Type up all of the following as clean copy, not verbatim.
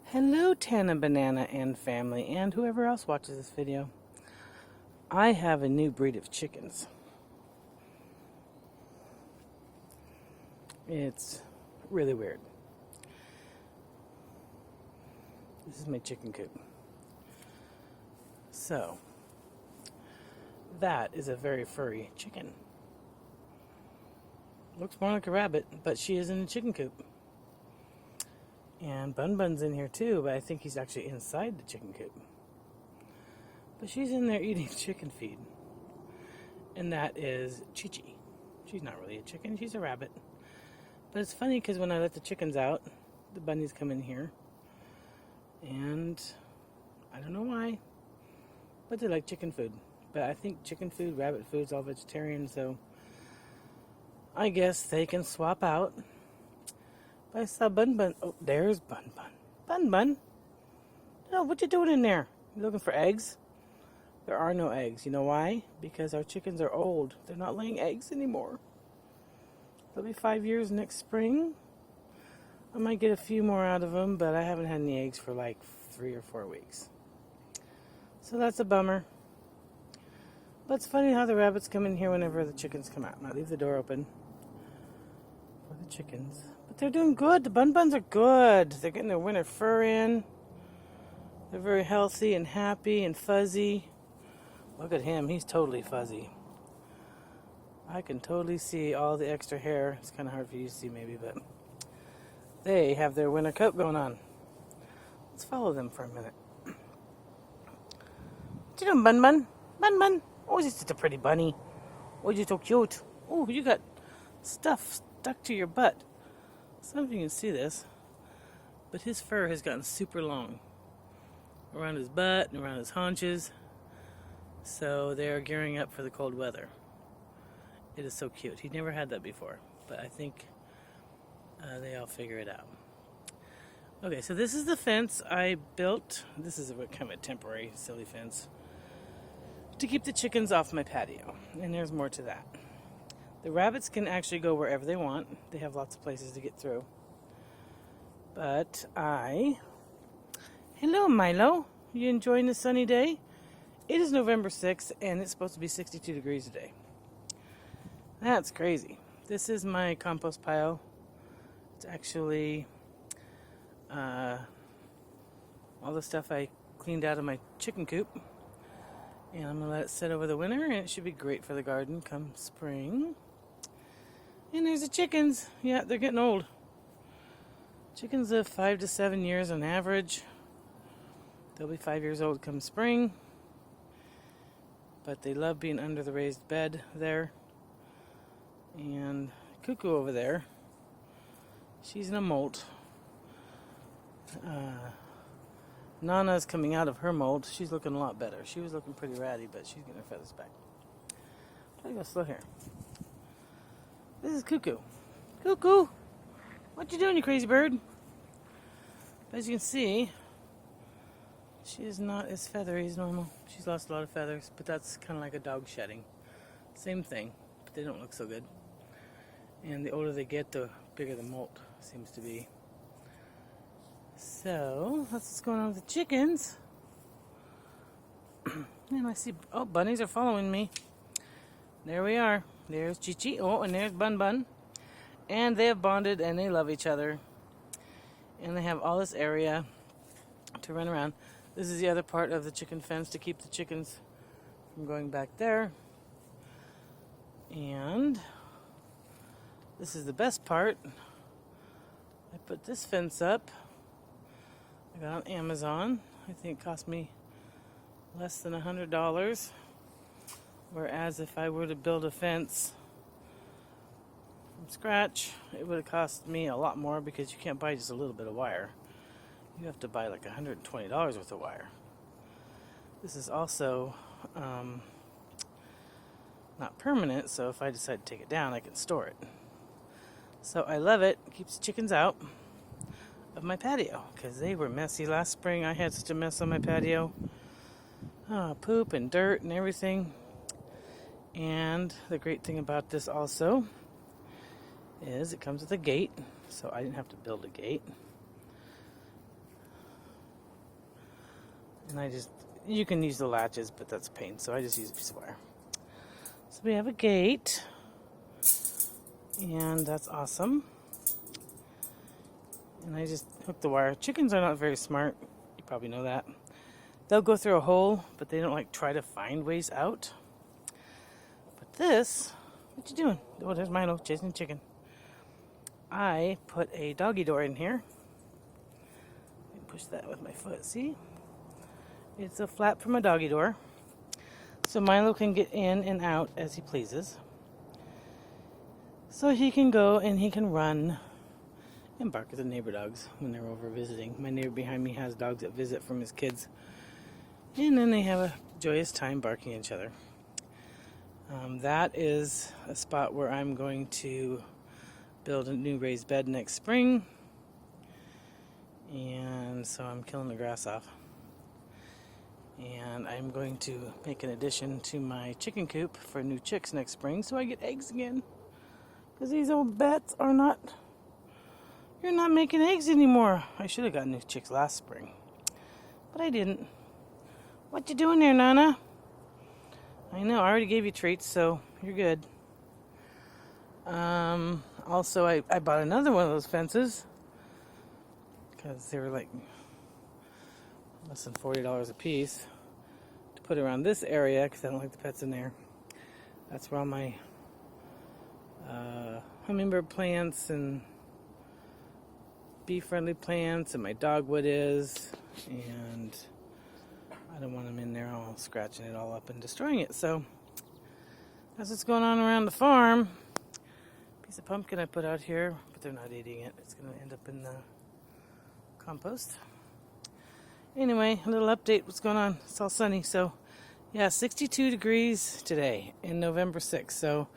Hello, Tana Banana and family, and whoever else watches this video. I have a new breed of chickens. It's really weird. This is my chicken coop. So, that is a very furry chicken. Looks more like a rabbit, but she is in a chicken coop. And Bun Bun's in here too, but I think he's actually inside the chicken coop. But she's in there eating chicken feed. And that is Chi Chi. She's not really a chicken, she's a rabbit. But it's funny because when I let the chickens out, the bunnies come in here. And I don't know why, but they like chicken food. But I think chicken food, rabbit food is all vegetarian, so I guess they can swap out. But I saw Bun Bun. Oh, there's Bun Bun. Bun Bun. No, what you doing in there? You looking for eggs? There are no eggs. You know why? Because our chickens are old. They're not laying eggs anymore. They'll be 5 years next spring. I might get a few more out of them, but I haven't had any eggs for like 3 or 4 weeks. So that's a bummer. But it's funny how the rabbits come in here whenever the chickens come out. And I leave the door open for the chickens. But they're doing good. The Bun Buns are good. They're getting their winter fur in. They're very healthy and happy and fuzzy. Look at him. He's totally fuzzy. I can totally see all the extra hair. It's kind of hard for you to see maybe, but they have their winter coat going on. Let's follow them for a minute. What you doing, Bun Bun? Bun Bun? Oh, he's just a pretty bunny. Oh, you're so cute. Oh, you got stuff stuck to your butt. Some of you can see this, but his fur has gotten super long around his butt and around his haunches. So they're gearing up for the cold weather. It is so cute. He never had that before, but I think they all figure it out. Okay, so this is the fence I built. This is a kind of a temporary, silly fence to keep the chickens off my patio. And there's more to that. The rabbits can actually go wherever they want. They have lots of places to get through. But hello, Milo. You enjoying the sunny day? It is November 6th, and it's supposed to be 62 degrees today. That's crazy. This is my compost pile. It's actually all the stuff I cleaned out of my chicken coop. And I'm going to let it sit over the winter, and it should be great for the garden come spring. And there's the chickens. Yeah, they're getting old. Chickens live 5 to 7 years on average. They'll be 5 years old come spring. But they love being under the raised bed there. And Cuckoo over there, she's in a molt. Nana's coming out of her molt. She's looking a lot better. She was looking pretty ratty, but she's getting her feathers back. Try to go slow here. This is Cuckoo. Cuckoo! What you doing, you crazy bird? As you can see, she is not as feathery as normal. She's lost a lot of feathers, but that's kind of like a dog shedding. Same thing, but they don't look so good. And the older they get, the bigger the molt seems to be. So, that's what's going on with the chickens. And I see, oh, bunnies are following me. There we are. There's Chi Chi. Oh, and there's Bun Bun. And they have bonded and they love each other. And they have all this area to run around. This is the other part of the chicken fence to keep the chickens from going back there. And this is the best part. I put this fence up. I got on Amazon. I think it cost me less than $100. Whereas if I were to build a fence from scratch, it would have cost me a lot more because you can't buy just a little bit of wire. You have to buy like $120 worth of wire. This is also not permanent, so if I decide to take it down, I can store it. So I love it. It keeps the chickens out of my patio because they were messy last spring. I had such a mess on my patio. Poop and dirt and everything. And the great thing about this also is it comes with a gate, so I didn't have to build a gate. And you can use the latches, but that's a pain, so I just use a piece of wire. So we have a gate, and that's awesome. And I just hook the wire. Chickens are not very smart. You probably know that. They'll go through a hole, but they don't try to find ways out. But this, what you doing? Oh, there's Milo chasing chicken. I put a doggy door in here. Push that with my foot, see? It's a flap from a doggy door. So Milo can get in and out as he pleases. So he can go and he can run and bark at the neighbor dogs when they're over visiting. My neighbor behind me has dogs that visit from his kids. And then they have a joyous time barking at each other. That is a spot where I'm going to build a new raised bed next spring. And so I'm killing the grass off. And I'm going to make an addition to my chicken coop for new chicks next spring so I get eggs again. Because these old bats are not... You're not making eggs anymore. I should have got new chicks last spring. But I didn't. What you doing there, Nana? I know, I already gave you treats, so you're good. Also, I bought another one of those fences. Because they were like less than $40 a piece. To put around this area, because I don't like the pets in there. That's where all my hummingbird plants and bee-friendly plants and my dogwood is, and I don't want them in there all scratching it all up and destroying it. So that's what's going on around the farm. Piece of pumpkin I put out here, but they're not eating it. It's going to end up in the compost. Anyway, a little update. What's going on? It's all sunny. So yeah, 62 degrees today in November 6th. So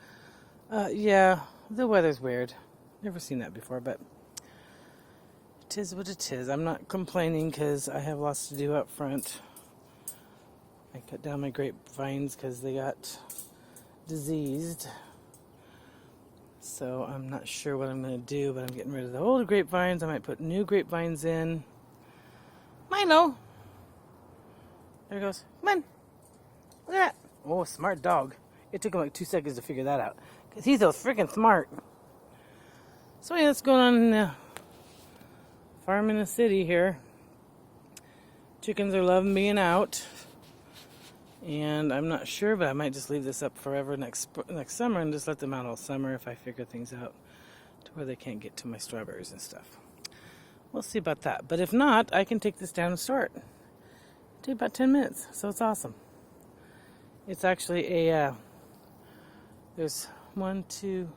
yeah, the weather's weird. Never seen that before, but it is what it is. I'm not complaining because I have lots to do up front. I cut down my grapevines because they got diseased. So I'm not sure what I'm going to do, but I'm getting rid of the old grapevines. I might put new grapevines in. Milo! There he goes. Come on. Look at that. Oh, smart dog. It took him like 2 seconds to figure that out. Because he's so freaking smart. So yeah, what's going on in the farm in the city here. Chickens are loving being out. And I'm not sure, but I might just leave this up forever next summer and just let them out all summer if I figure things out to where they can't get to my strawberries and stuff. We'll see about that. But if not, I can take this down and store it. It'll take about 10 minutes, so it's awesome. It's actually a, there's 1, 2,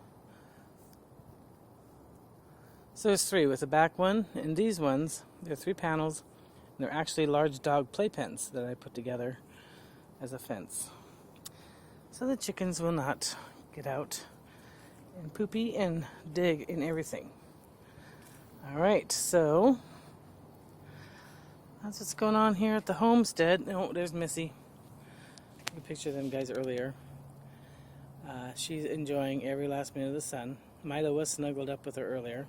so there's 3 with the back one, and these ones, they're 3 panels, and they're actually large dog playpens that I put together as a fence. So the chickens will not get out and poopy and dig in everything. Alright, so that's what's going on here at the homestead. Oh, there's Missy. I took a picture of them guys earlier. She's enjoying every last minute of the sun. Milo was snuggled up with her earlier.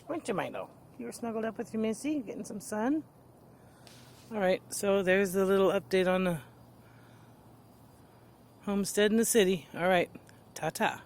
Weren't you, Milo? You were snuggled up with your Missy, getting some sun? Alright, so there's the little update on the homestead in the city. Alright, ta-ta.